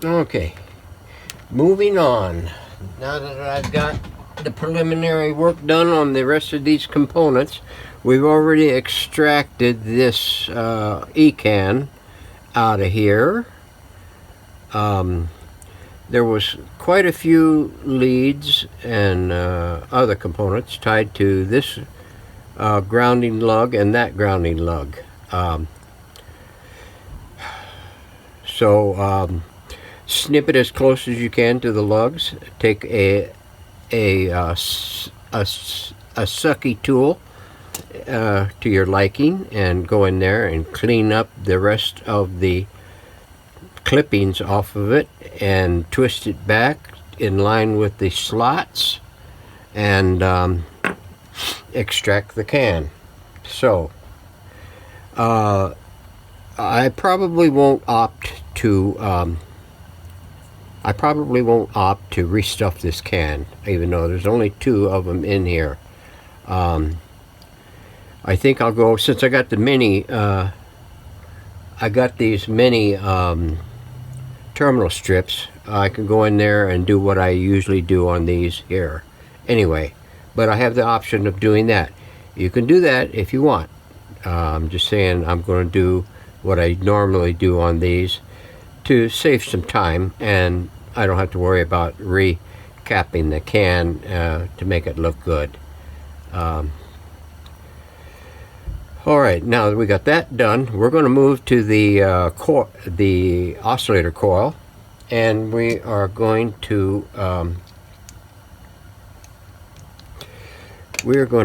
Okay, moving on. Now that I've got the preliminary work done on the rest of these components, we've already extracted this ECAN out of here. There was quite a few leads and other components tied to this grounding lug and that grounding lug. So snip it as close as you can to the lugs. Take a sucky tool to your liking and go in there and clean up the rest of the clippings off of it and twist it back in line with the slots and extract the can. So I probably won't opt to restuff this can, even though there's only 2 of them in here. I think I'll go, since I got the mini, I got these mini terminal strips. I can go in there and do what I usually do on these here. Anyway, but I have the option of doing that. You can do that if you want. I'm just saying I'm going to do what I normally do on these to save some time, and I don't have to worry about recapping the can to make it look good. Alright, now that we got that done, we're going to move to the oscillator coil, and we are going to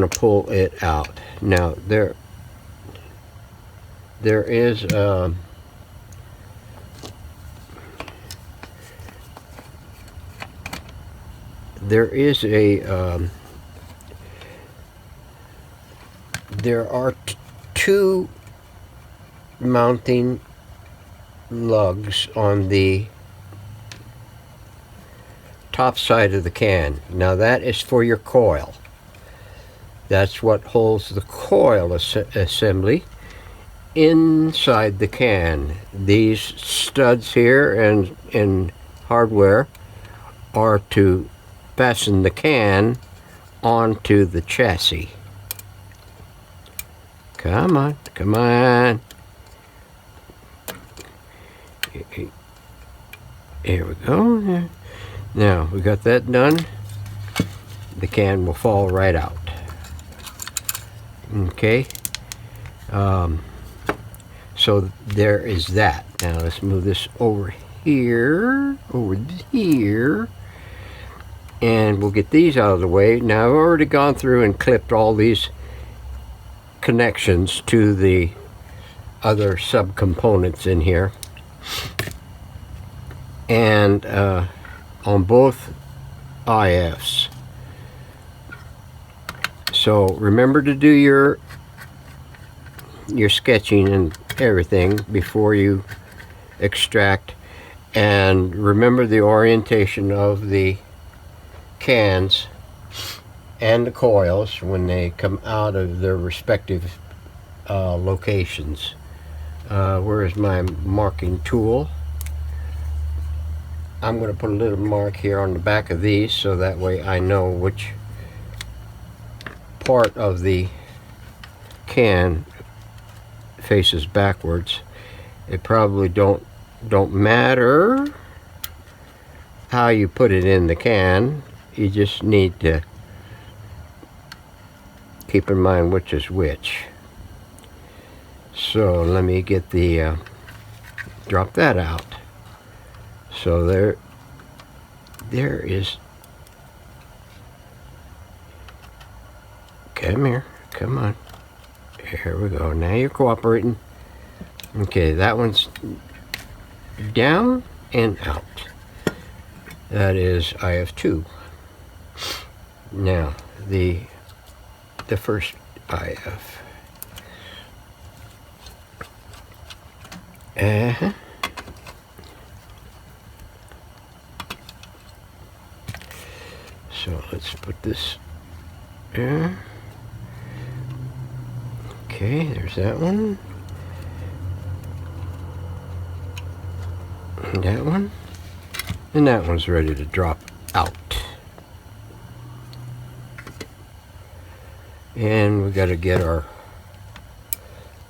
pull it out. Now there is there are 2 mounting lugs on the top side of the can. Now that is for your coil. That's what holds the coil assembly inside the can. These studs here and hardware are to fasten the can onto the chassis. Come on, come on. Here we go. Now we got that done. The can will fall right out. Okay. So there is that. Now let's move this over here, and we'll get these out of the way. Now I've already gone through and clipped all these connections to the other subcomponents in here, and on both IFs. So remember to do your sketching and everything before you extract, and remember the orientation of the cans and the coils when they come out of their respective locations. Where is my marking tool? I'm going to put a little mark here on the back of these so that way I know which part of the can faces backwards. It probably don't matter how you put it in the can. You just need to keep in mind which is which. So let me get the drop that out. So there is. Come here, come on. Here we go. Now you're cooperating. Okay, that one's down and out. That is IF2. Now the first IF. So let's put this there. Okay, there's that one. And that one. And that one's ready to drop out. And we got to get our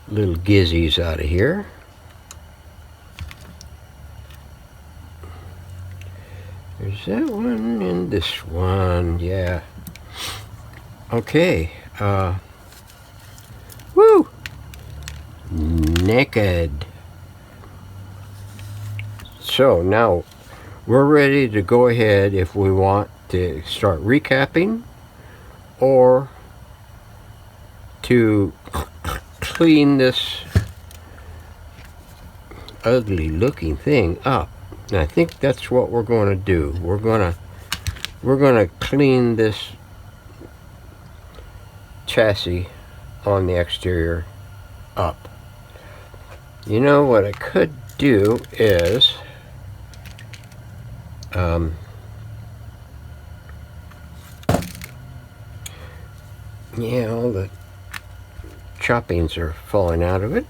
little gizzies out of here. There's that one and this one, yeah. Okay, woo! Naked. So now we're ready to go ahead if we want to start recapping or to clean this ugly looking thing up. And I think that's what we're going to do. We're going to clean this chassis on the exterior up. You know what I could do is yeah, all the choppings are falling out of it.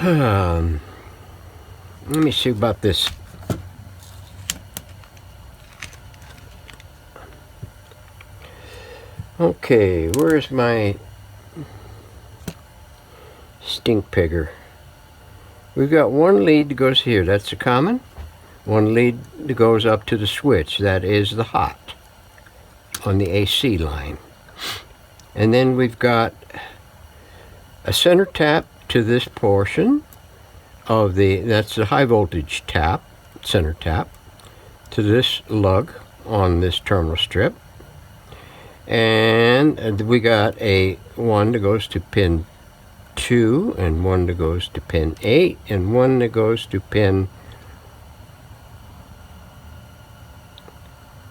Let me see about this. Okay, where's my stink pigger? We've got one lead that goes here, that's the common. One lead that goes up to the switch, that is the hot, on the AC line. And then we've got a center tap to this portion of that's the high voltage tap, center tap, to this lug on this terminal strip. And we got a one that goes to pin 2, and one that goes to pin 8, and one that goes to pin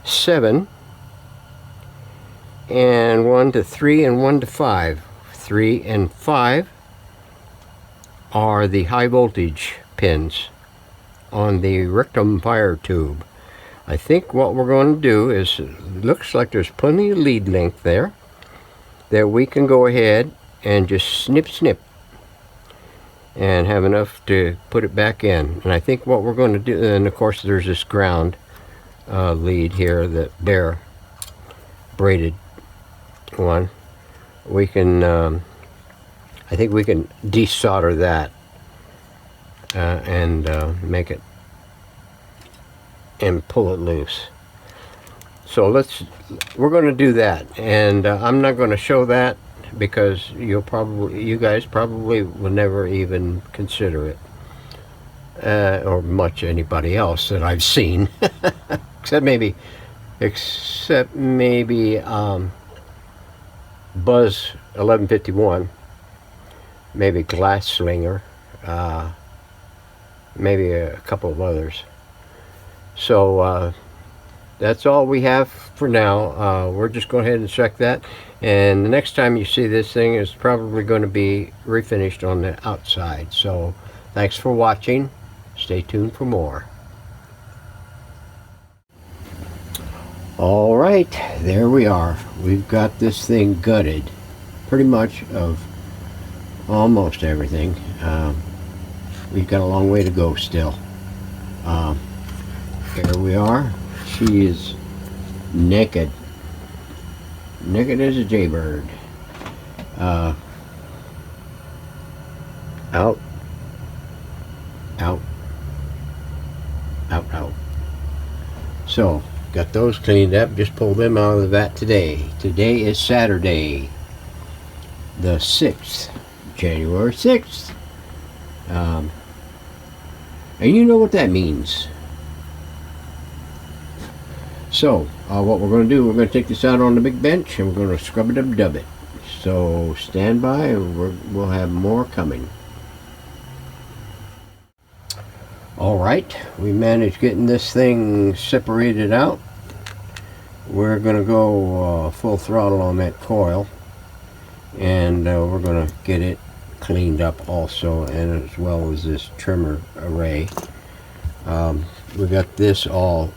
7, and 1 to 3, and 1 to 5. 3 and 5 are the high voltage pins on the rectum fire tube. I think what we're going to do is, it looks like there's plenty of lead length there that we can go ahead and just snip and have enough to put it back in. And I think what we're going to do, and of course there's this ground lead here, the bare braided one. We can I think we can desolder that and make it and pull it loose. So we're going to do that, and I'm not going to show that because you guys probably will never even consider it, or much anybody else that I've seen, except maybe Buzz 1151, maybe Glass Slinger, maybe a couple of others. So that's all we have for now. We're just going ahead and check that, and the next time you see this thing is probably going to be refinished on the outside. So thanks for watching. Stay tuned for more. All right, there we are. We've got this thing gutted pretty much of almost everything. We've got a long way to go still. Here we are. She is naked. Naked as a jaybird. Out. Out. Out, out. So, got those cleaned up. Just pulled them out of the vat today. Today is Saturday, the 6th, January 6th. And you know what that means. So, what we're going to do, we're going to take this out on the big bench and we're going to scrub it up, dub it. So, stand by and we'll have more coming. Alright, we managed getting this thing separated out. We're going to go full throttle on that coil, and we're going to get it cleaned up also, and as well as this trimmer array. We got this all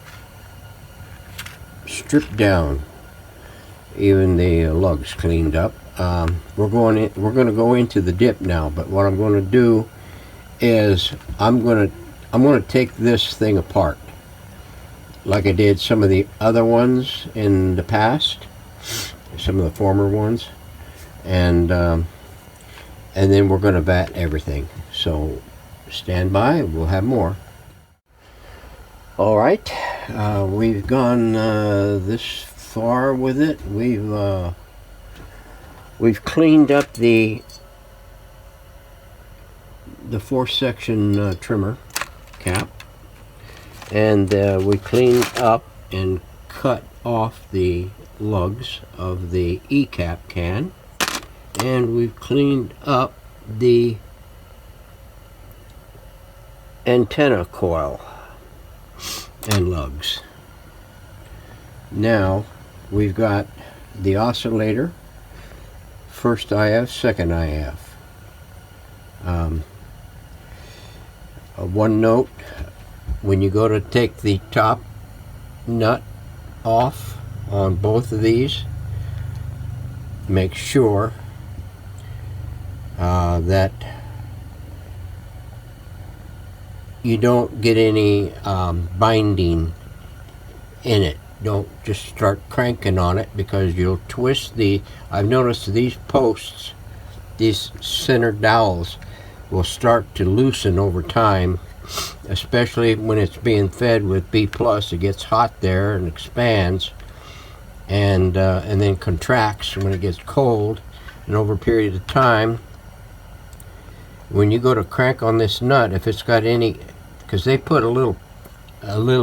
stripped down, even the lugs cleaned up. We're going to go into the dip now, but what I'm going to do is I'm going to take this thing apart, like I did some of the other ones in the past, some of the former ones, and then we're going to vat everything. So stand by, we'll have more. All right, we've gone this far with it. We've cleaned up the 4-section trimmer cap, and we cleaned up and cut off the lugs of the E-cap can, and we've cleaned up the antenna coil and lugs. Now we've got the oscillator, first IF, second IF. One note, when you go to take the top nut off on both of these, make sure that you don't get any binding in it. Don't just start cranking on it, because you'll twist the, I've noticed these posts, these center dowels will start to loosen over time, especially when it's being fed with B+. It gets hot there and expands, and then contracts when it gets cold. And over a period of time, when you go to crank on this nut, if it's got any, because they put a little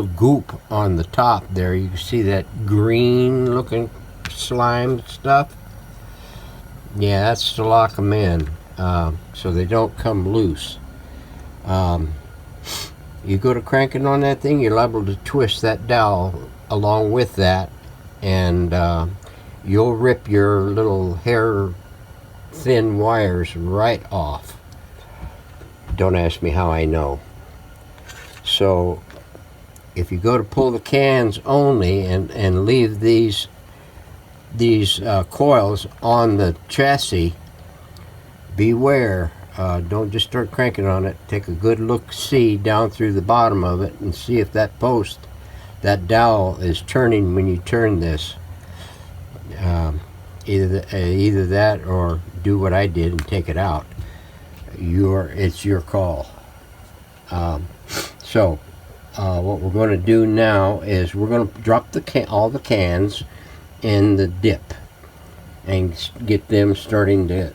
goop on the top there, you can see that green looking slime stuff. Yeah, that's to lock them in, so they don't come loose. You go to cranking on that thing, you're liable to twist that dowel along with that, and you'll rip your little hair thin wires right off. Don't ask me how I know. So if you go to pull the cans only and leave these coils on the chassis, beware. Don't just start cranking on it. Take a good look-see down through the bottom of it and see if that post, that dowel, is turning when you turn this. Either that or do what I did and take it out. It's your call. So what we're going to do now is we're going to drop all the cans in the dip and get them starting to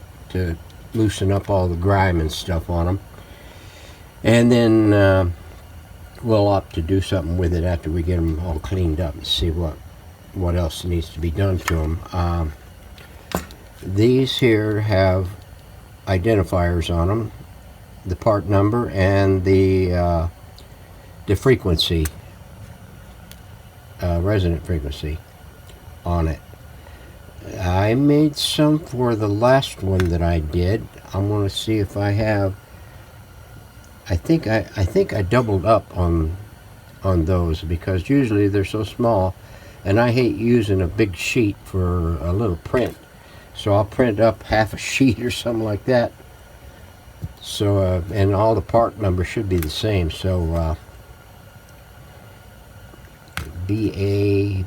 loosen up all the grime and stuff on them, and then we'll opt to do something with it after we get them all cleaned up and see what else needs to be done to them. These here have identifiers on them, the part number and the frequency, resonant frequency on it. I made some for the last one that I did. I'm going to see if I have. I think I doubled up on those, because usually they're so small, and I hate using a big sheet for a little print. So I'll print up half a sheet or something like that. So and all the part numbers should be the same. So BA.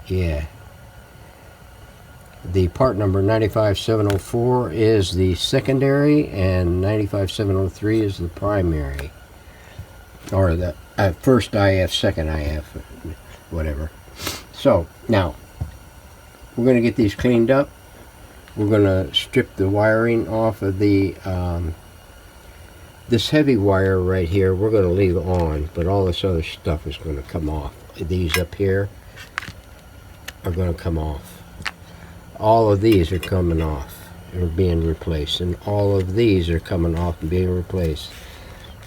Yeah. The part number 95704 is the secondary, and 95703 is the primary. Or the first IF, second IF, whatever. So, now, we're going to get these cleaned up. We're going to strip the wiring off of the, this heavy wire right here, we're going to leave on, but all this other stuff is going to come off. These up here are going to come off. All of these are coming off or being replaced, and all of these are coming off and being replaced.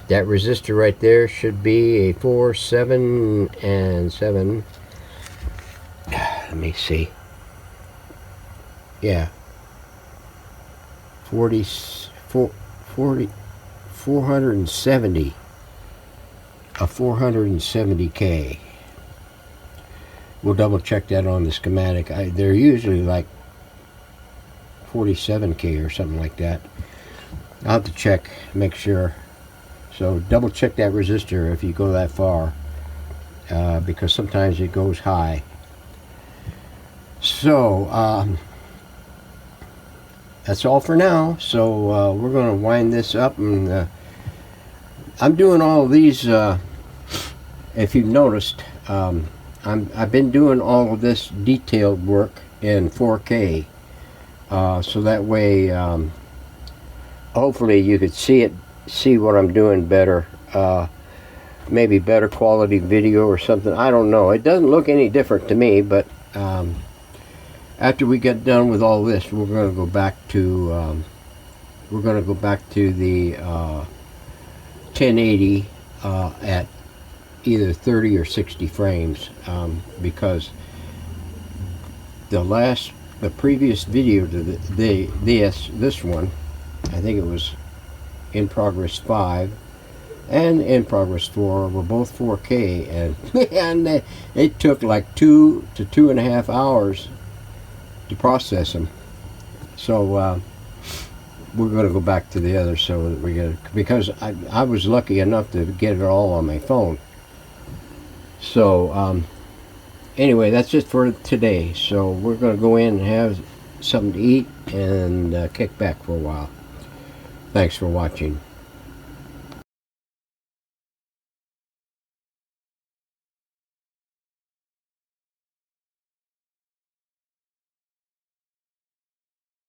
That resistor right there should be a 4, 7, and 7. Let me see. Yeah. 470. A 470K. We'll double check that on the schematic. They're usually like 47K or something like that. I'll have to check, make sure. So double check that resistor if you go that far, because sometimes it goes high. So that's all for now. So we're going to wind this up, and I'm doing all of these. If you've noticed, I've been doing all of this detailed work in 4K, so that way hopefully you could see what I'm doing better. Maybe better quality video or something. I don't know. It doesn't look any different to me, but after we get done with all this, we're going to go back to the 1080 at either 30 or 60 frames, because the previous video to this one, I think it was In Progress 5 and In Progress 4 were both 4K, and it took like 2 to 2.5 hours to process them. So we're going to go back to the other, so that we get, because I was lucky enough to get it all on my phone. So anyway, that's it for today. So we're going to go in and have something to eat and kick back for a while. Thanks for watching.